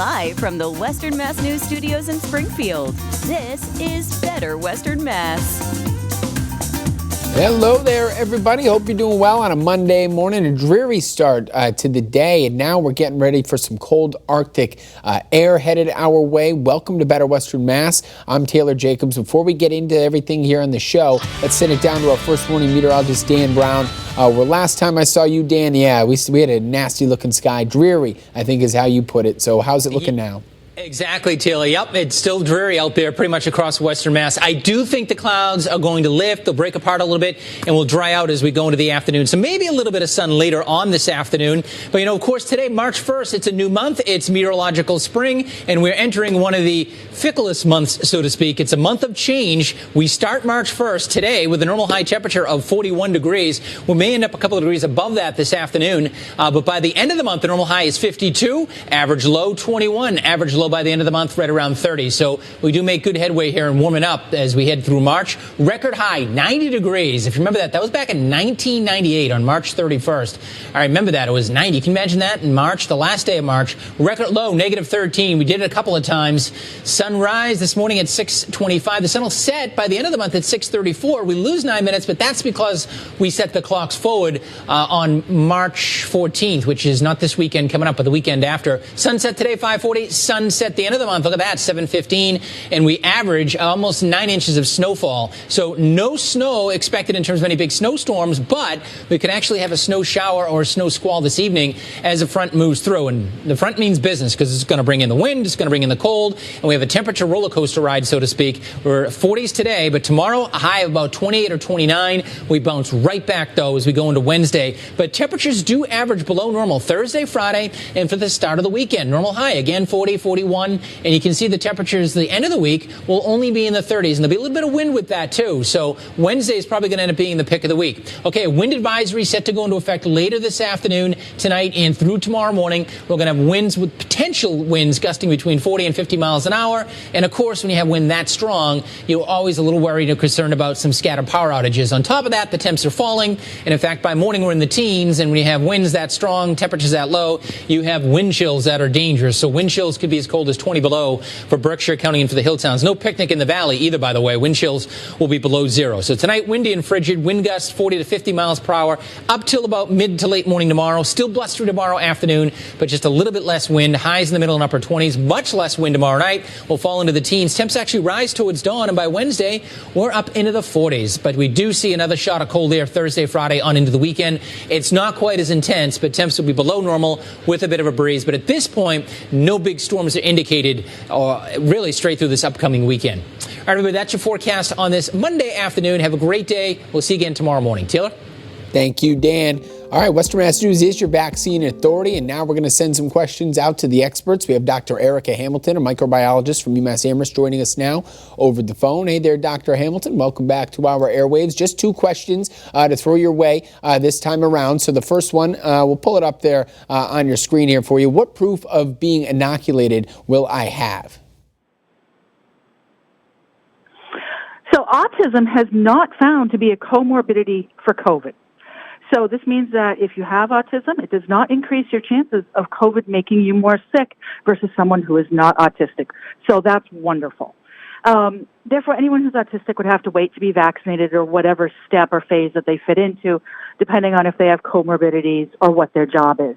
Live from the Western Mass News Studios in Springfield, this is Better Western Mass. Hello there, everybody. Hope you're doing well on a Monday morning. A dreary start to the day, and now we're getting ready for some cold Arctic air headed our way. Welcome to Better Western Mass. I'm Taylor Jacobs. Before we get into everything here on the show, let's send it down to our first morning meteorologist, Dan Brown. Where last time I saw you, Dan, we had a nasty looking sky. Dreary, I think is how you put it. So how's it looking now? Exactly, Taylor. Yep, it's still dreary out there pretty much across Western Mass. I do think the clouds are going to lift. They'll break apart a little bit and will dry out as we go into the afternoon. So maybe a little bit of sun later on this afternoon. But, of course, today, March 1st, it's a new month. It's meteorological spring, and we're entering one of the ficklest months, so to speak. It's a month of change. We start March 1st today with a normal high temperature of 41 degrees. We may end up a couple of degrees above that this afternoon. But by the end of the month, the normal high is 52, average low 21, average low by the end of the month right around 30. So we do make good headway here and warming up as we head through March. Record high 90 degrees. If you remember that was back in 1998 on March 31st. I remember that. It was 90. Can you imagine that in March, the last day of March? Record low, negative 13. We did it a couple of times. Sunrise this morning at 6:25. The sun will set by the end of the month at 6:34. We lose 9 minutes, but that's because we set the clocks forward on March 14th, which is not this weekend coming up, but the weekend after. Sunset today, 5:40. Sunset the end of the month. Look at that, 7:15. And we average almost 9 inches of snowfall. So no snow expected in terms of any big snowstorms, but we could actually have a snow shower or a snow squall this evening as the front moves through. And the front means business because it's going to bring in the wind, it's going to bring in the cold, and we have a temperature roller coaster ride, so to speak. We're 40s today, but tomorrow a high of about 28 or 29. We bounce right back, though, as we go into Wednesday. But temperatures do average below normal Thursday, Friday, and for the start of the weekend. Normal high, again, 40, 41. And you can see the temperatures at the end of the week will only be in the 30s. And there'll be a little bit of wind with that, too. So Wednesday is probably going to end up being the pick of the week. Okay, wind advisory set to go into effect later this afternoon, tonight, and through tomorrow morning. We're going to have winds with potential winds gusting between 40 and 50 miles an hour. And, of course, when you have wind that strong, you're always a little worried or concerned about some scattered power outages. On top of that, the temps are falling. And, in fact, by morning, we're in the teens. And when you have winds that strong, temperatures that low, you have wind chills that are dangerous. So wind chills could be as cold as 20 below for Berkshire County and for the hill towns. No picnic in the valley either, by the way. Wind chills will be below zero. So tonight, windy and frigid, wind gusts 40 to 50 miles per hour up till about mid to late morning tomorrow. Still blustery tomorrow afternoon, but just a little bit less wind. Highs in the middle and upper 20s. Much less wind tomorrow night. We'll fall into the teens. Temps actually rise towards dawn, and by Wednesday, we're up into the 40s. But we do see another shot of cold air Thursday, Friday on into the weekend. It's not quite as intense, but temps will be below normal with a bit of a breeze. But at this point, no big storms are indicated really straight through this upcoming weekend. All right, everybody, that's your forecast on this Monday afternoon. Have a great day. We'll see you again tomorrow morning. Taylor? Thank you, Dan. All right, Western Mass News is your vaccine authority, and now we're going to send some questions out to the experts. We have Dr. Erica Hamilton, a microbiologist from UMass Amherst, joining us now over the phone. Hey there, Dr. Hamilton. Welcome back to our airwaves. Just two questions to throw your way this time around. So the first one, we'll pull it up there on your screen here for you. What proof of being inoculated will I have? So autism has not found to be a comorbidity for COVID. So this means that if you have autism, it does not increase your chances of COVID making you more sick versus someone who is not autistic. So that's wonderful. Therefore, anyone who's autistic would have to wait to be vaccinated or whatever step or phase that they fit into, depending on if they have comorbidities or what their job is.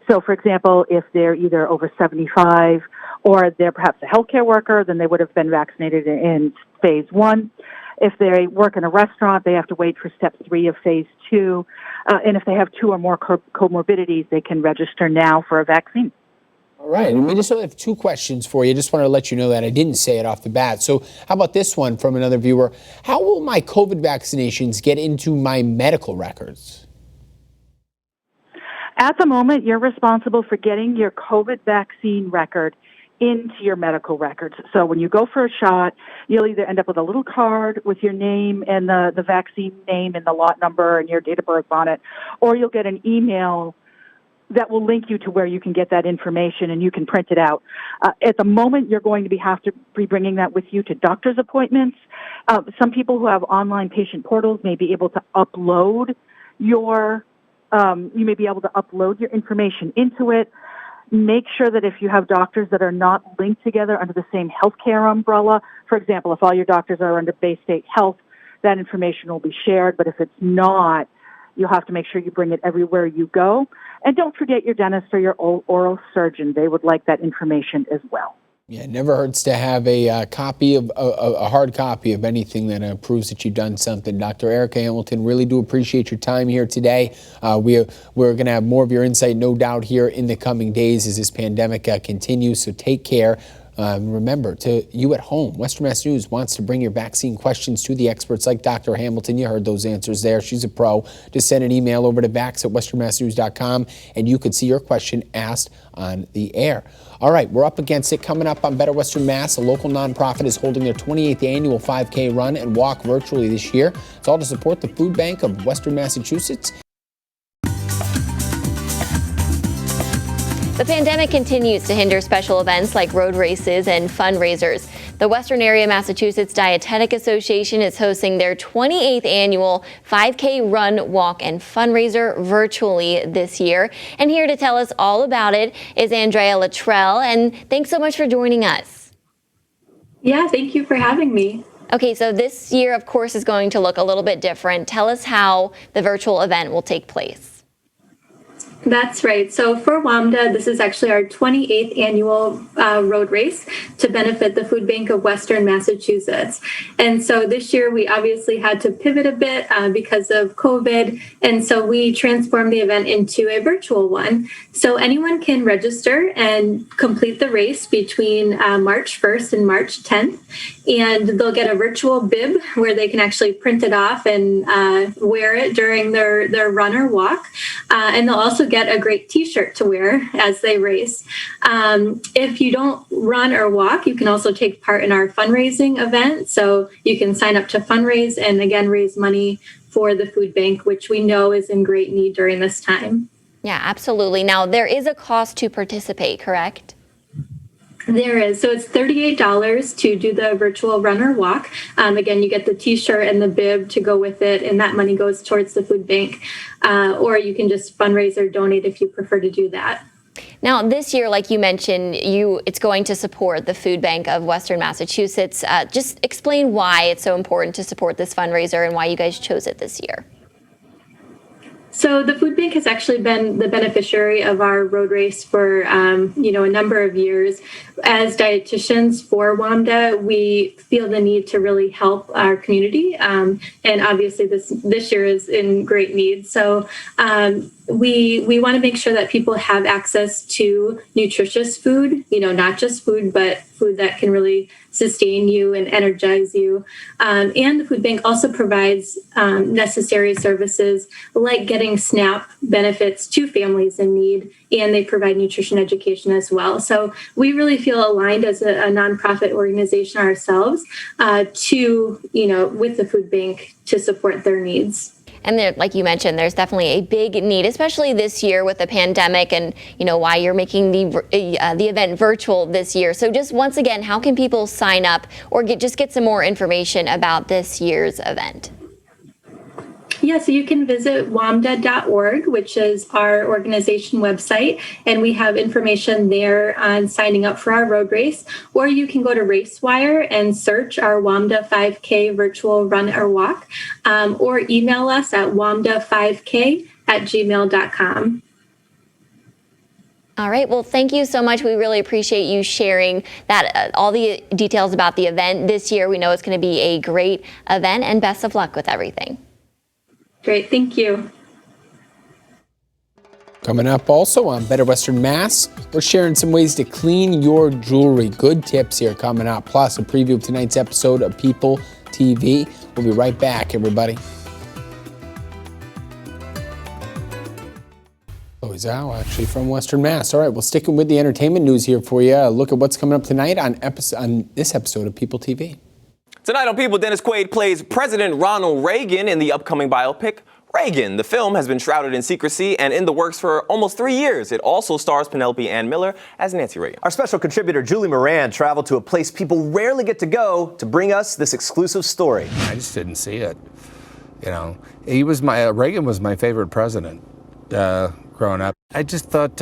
So, for example, if they're either over 75 or they're perhaps a healthcare worker, then they would have been vaccinated in phase 1. If they work in a restaurant, they have to wait for step 3 of phase 2. And if they have 2 or more comorbidities, they can register now for a vaccine. All right, and we just have two questions for you. Just wanted to let you know that I didn't say it off the bat. So how about this one from another viewer? How will my COVID vaccinations get into my medical records? At the moment, you're responsible for getting your COVID vaccine record into your medical records. So when you go for a shot, you'll either end up with a little card with your name and the vaccine name and the lot number and your date of birth on it, or you'll get an email that will link you to where you can get that information and you can print it out. At the moment, you're going to have to be bringing that with you to doctor's appointments. Some people who have online patient portals may be able to upload you may be able to upload your information into it. Make sure that if you have doctors that are not linked together under the same healthcare umbrella, for example, if all your doctors are under Bay State Health, that information will be shared. But if it's not, you'll have to make sure you bring it everywhere you go. And don't forget your dentist or your oral surgeon. They would like that information as well. Yeah, it never hurts to have a copy of a hard copy of anything that proves that you've done something. Dr. Erica Hamilton, really do appreciate your time here today. We're going to have more of your insight, no doubt, here in the coming days as this pandemic continues. So take care. Remember, to you at home, Western Mass News wants to bring your vaccine questions to the experts like Dr. Hamilton. You heard those answers there. She's a pro. Just send an email over to vax@westernmassnews.com and you could see your question asked on the air. All right, we're up against it. Coming up on Better Western Mass, a local nonprofit is holding their 28th annual 5K run and walk virtually this year. It's all to support the food bank of Western Massachusetts. The pandemic continues to hinder special events like road races and fundraisers. The Western Area Massachusetts Dietetic Association is hosting their 28th annual 5K run, walk, and fundraiser virtually this year. And here to tell us all about it is Andrea Luttrell. And thanks so much for joining us. Yeah, thank you for having me. Okay, so this year, of course, is going to look a little bit different. Tell us how the virtual event will take place. That's right. So for WAMDA, this is actually our 28th annual road race to benefit the Food Bank of Western Massachusetts. And so this year we obviously had to pivot a bit because of COVID. And so we transformed the event into a virtual one. So anyone can register and complete the race between March 1st and March 10th. And they'll get a virtual bib where they can actually print it off and wear it during their run or walk. And they'll also get a great t-shirt to wear as they race. If you don't run or walk, you can also take part in our fundraising event. So you can sign up to fundraise and again raise money for the food bank, which we know is in great need during this time. Yeah, absolutely. Now, there is a cost to participate, correct? There is. So it's $38 to do the virtual run or walk. Again, you get the t-shirt and the bib to go with it, and that money goes towards the food bank. Or you can just fundraise or donate if you prefer to do that. Now, this year, like you mentioned, it's going to support the Food Bank of Western Massachusetts. Just explain why it's so important to support this fundraiser and why you guys chose it this year. So the food bank has actually been the beneficiary of our road race for, a number of years. As dietitians for WAMDA, we feel the need to really help our community. And obviously this year is in great need. So we want to make sure that people have access to nutritious food, not just food, but food that can really sustain you and energize you. And the food bank also provides necessary services like getting SNAP benefits to families in need, and they provide nutrition education as well. So we really feel aligned as a nonprofit organization ourselves with the food bank to support their needs. And there, like you mentioned, there's definitely a big need, especially this year with the pandemic and, why you're making the event virtual this year. So just once again, how can people sign up or get some more information about this year's event? Yeah, so you can visit wamda.org, which is our organization website, and we have information there on signing up for our road race. Or you can go to RaceWire and search our WAMDA 5K virtual run or walk, or email us at wamda5k@gmail.com. All right. Well, thank you so much. We really appreciate you sharing that all the details about the event this year. We know it's going to be a great event, and best of luck with everything. Great. Thank you. Coming up also on Better Western Mass, we're sharing some ways to clean your jewelry. Good tips here coming up, plus a preview of tonight's episode of People TV. We'll be right back, everybody. Chloe Zhao, actually from Western Mass. All right, well, sticking with the entertainment news here for you. Look at what's coming up tonight on this episode of People TV. Tonight on People, Dennis Quaid plays President Ronald Reagan in the upcoming biopic Reagan. The film has been shrouded in secrecy and in the works for almost 3 years. It also stars Penelope Ann Miller as Nancy Reagan. Our special contributor Julie Moran traveled to a place people rarely get to go to bring us this exclusive story. I just didn't see it. Reagan was my favorite president growing up. I just thought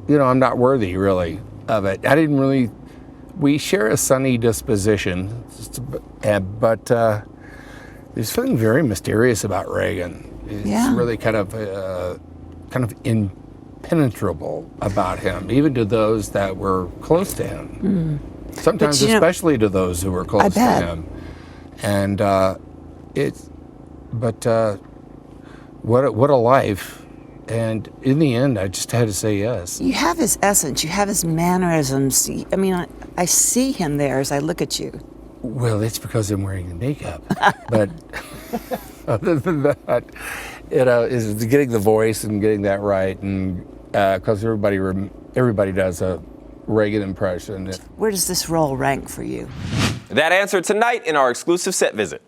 I'm not worthy really of it. We share a sunny disposition, but there's something very mysterious about Reagan. It's really kind of impenetrable about him, even to those that were close to him. Sometimes, especially to those who were close to him. And what a life. And in the end, I just had to say yes. You have his essence. You have his mannerisms. I mean, I see him there as I look at you. Well, it's because I'm wearing the makeup. But other than that, is getting the voice and getting that right, and because everybody does a Reagan impression. Where does this role rank for you? That answer tonight in our exclusive set visit.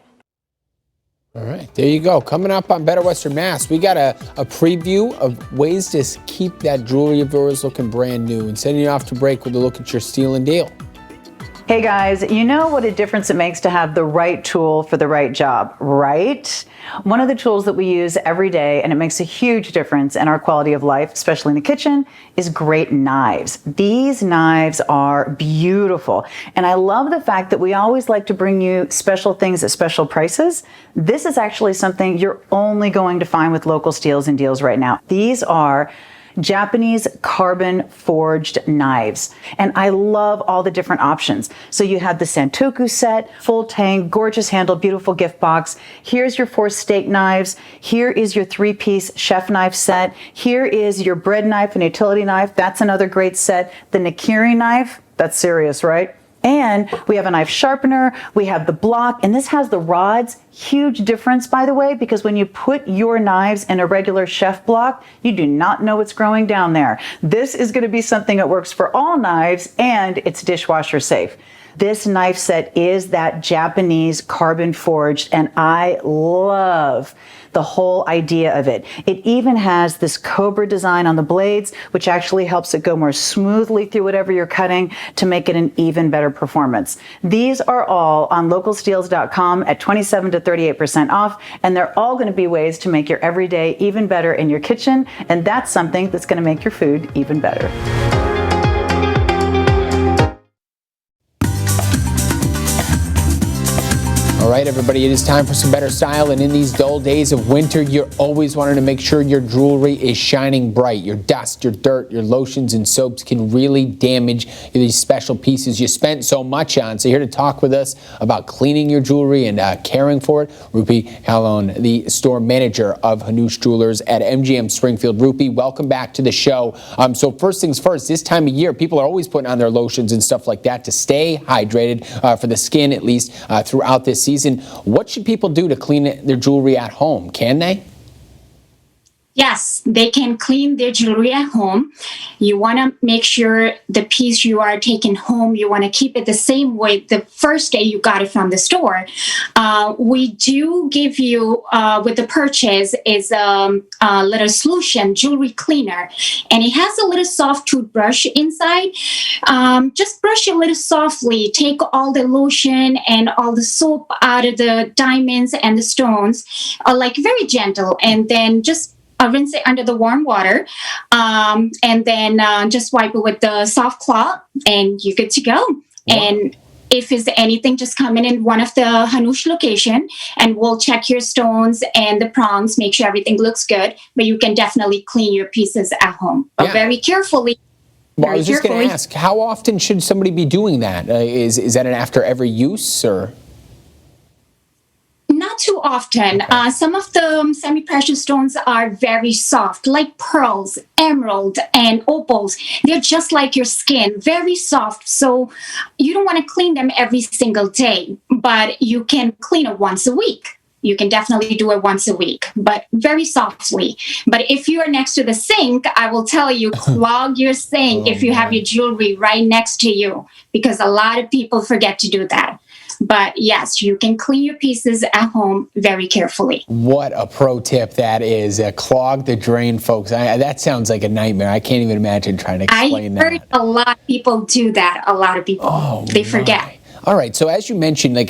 All right, there you go. Coming up on Better Western Mass, we got a preview of ways to keep that jewelry of yours looking brand new, and sending you off to break with a look at your steal and deal. Hey guys, you know what a difference it makes to have the right tool for the right job, right? One of the tools that we use every day, and it makes a huge difference in our quality of life, especially in the kitchen, is great knives. These knives are beautiful. And I love the fact that we always like to bring you special things at special prices. This is actually something you're only going to find with local steals and deals right now. These are Japanese carbon forged knives. And I love all the different options. So you have the Santoku set, full tang, gorgeous handle, beautiful gift box. Here's your 4 steak knives. Here is your 3-piece chef knife set. Here is your bread knife and utility knife. That's another great set. The Nakiri knife, that's serious, right? And we have a knife sharpener, we have the block, and this has the rods. Huge difference, by the way, because when you put your knives in a regular chef block, you do not know what's growing down there. This is going to be something that works for all knives, and it's dishwasher safe. This knife set is that Japanese carbon forged, and I love the whole idea of it. It even has this cobra design on the blades, which actually helps it go more smoothly through whatever you're cutting to make it an even better performance. These are all on localsteals.com at 27 to 38% off, and they're all going to be ways to make your everyday even better in your kitchen, and that's something that's going to make your food even better. All right, everybody, it is time for some better style. And in these dull days of winter, you're always wanting to make sure your jewelry is shining bright. Your dust, your dirt, your lotions and soaps can really damage these special pieces you spent so much on. So here to talk with us about cleaning your jewelry and caring for it, Rupi Halon, the store manager of Hanush Jewelers at MGM Springfield. Rupi, welcome back to the show. So first things first, this time of year, people are always putting on their lotions and stuff like that to stay hydrated for the skin, at least throughout this season. What should people do to clean their jewelry at home? Can they? Yes, they can clean their jewelry at home. You want to make sure the piece you are taking home, you want to keep it the same way the first day you got it from the store. We do give you, with the purchase, is a little solution, jewelry cleaner. And it has a little soft toothbrush inside. Just brush it a little softly. Take all the lotion and all the soap out of the diamonds and the stones, like very gentle. And then just rinse it under the warm water, and then just wipe it with the soft cloth, and you're good to go. Wow. And if there's anything, just come in one of the Hanush location, and we'll check your stones and the prongs, make sure everything looks good. But you can definitely clean your pieces at home, but very carefully. Well, I was just going to ask, how often should somebody be doing that? Is that an after every use, or? Not too often. Some of the semi-precious stones are very soft, like pearls, emerald, and opals. They're just like your skin, very soft. So you don't want to clean them every single day, but you can clean it once a week. You can definitely do it once a week, but very softly. But if you are next to the sink, I will tell you, clog your sink if you have your jewelry right next to you, because a lot of people forget to do that. But yes, you can clean your pieces at home very carefully. What a pro tip that is. Clog the drain, folks. That sounds like a nightmare. I can't even imagine trying to explain that. I heard a lot of people do that. A lot of people, they forget. All right, so as you mentioned, like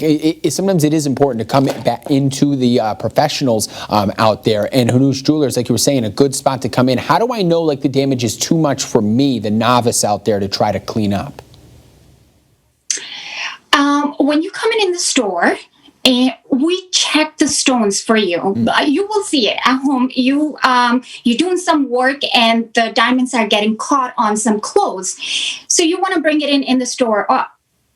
sometimes it is important to come back into the professionals out there, and Hanush Jewelers, like you were saying, a good spot to come in. How do I know like the damage is too much for me, the novice out there, to try to clean up? When you come in the store, and we check the stones for you. You will see it at home. You're doing some work and the diamonds are getting caught on some clothes. So you want to bring it in the store.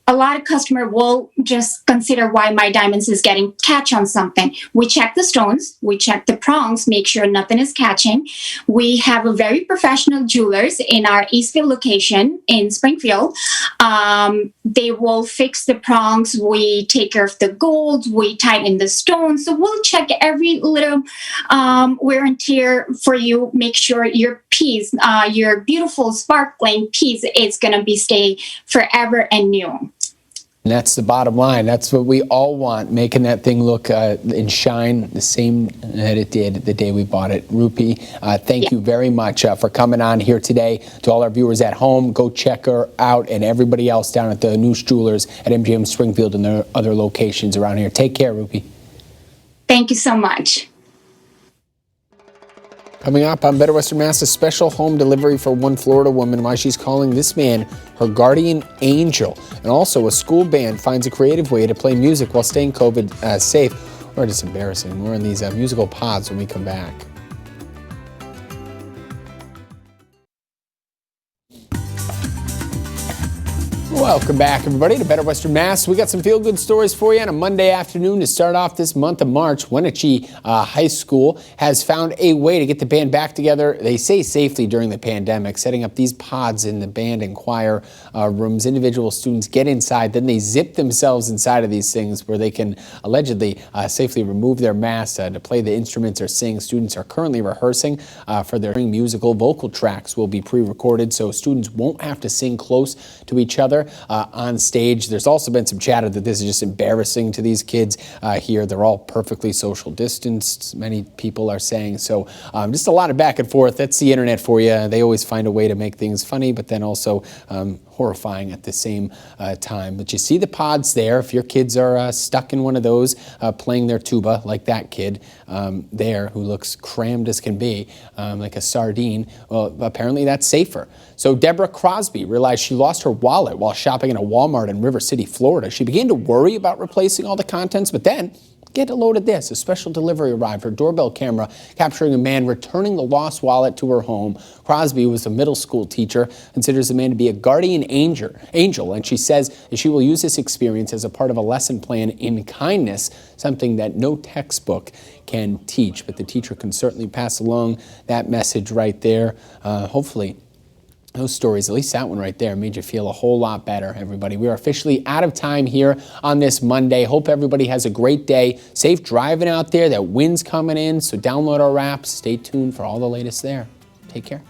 A lot of customer will just consider why my diamonds is getting catch on something. We check the stones, we check the prongs, make sure nothing is catching. We have a very professional jewelers in our Eastville location in Springfield. They will fix the prongs. We take care of the gold. We tighten the stones. So we'll check every little wear and tear for you. Make sure your piece, your beautiful sparkling piece, is going to be stay forever and new. And that's the bottom line. That's what we all want, making that thing look and shine the same that it did the day we bought it. Rupi, thank you very much for coming on here today. To all our viewers at home, go check her out, and everybody else down at the Hanush Jewelers at MGM Springfield and their other locations around here. Take care, Rupi. Thank you so much. Coming up on Better Western Mass, a special home delivery for one Florida woman, why she's calling this man her guardian angel. And also, a school band finds a creative way to play music while staying COVID safe. Or just embarrassing. More on these musical pods when we come back. Welcome back, everybody, to Better Western Mass. We got some feel-good stories for you on a Monday afternoon to start off this month of March. Wenatchee High School has found a way to get the band back together, they say safely during the pandemic, setting up these pods in the band and choir rooms. Individual students get inside, then they zip themselves inside of these things where they can allegedly safely remove their masks to play the instruments or sing. Students are currently rehearsing for their musical. Vocal tracks will be pre-recorded, so students won't have to sing close to each other on stage. There's also been some chatter that this is just embarrassing to these kids here. They're all perfectly social distanced, many people are saying. So just a lot of back and forth. That's the internet for you. They always find a way to make things funny, but then also horrifying at the same time. But you see the pods there. If your kids are stuck in one of those playing their tuba, like that kid there who looks crammed as can be, like a sardine, well, apparently that's safer. So Deborah Crosby realized she lost her wallet while shopping in a Walmart in River City, Florida. She began to worry about replacing all the contents, but then get a load of this. A special delivery arrived. Her doorbell camera capturing a man returning the lost wallet to her home. Crosby, who was a middle school teacher, considers the man to be a guardian angel, and she says that she will use this experience as a part of a lesson plan in kindness, something that no textbook can teach. But the teacher can certainly pass along that message right there. Hopefully, those stories, at least that one right there, made you feel a whole lot better, everybody. We are officially out of time here on this Monday. Hope everybody has a great day. Safe driving out there. That wind's coming in, so download our apps. Stay tuned for all the latest there. Take care.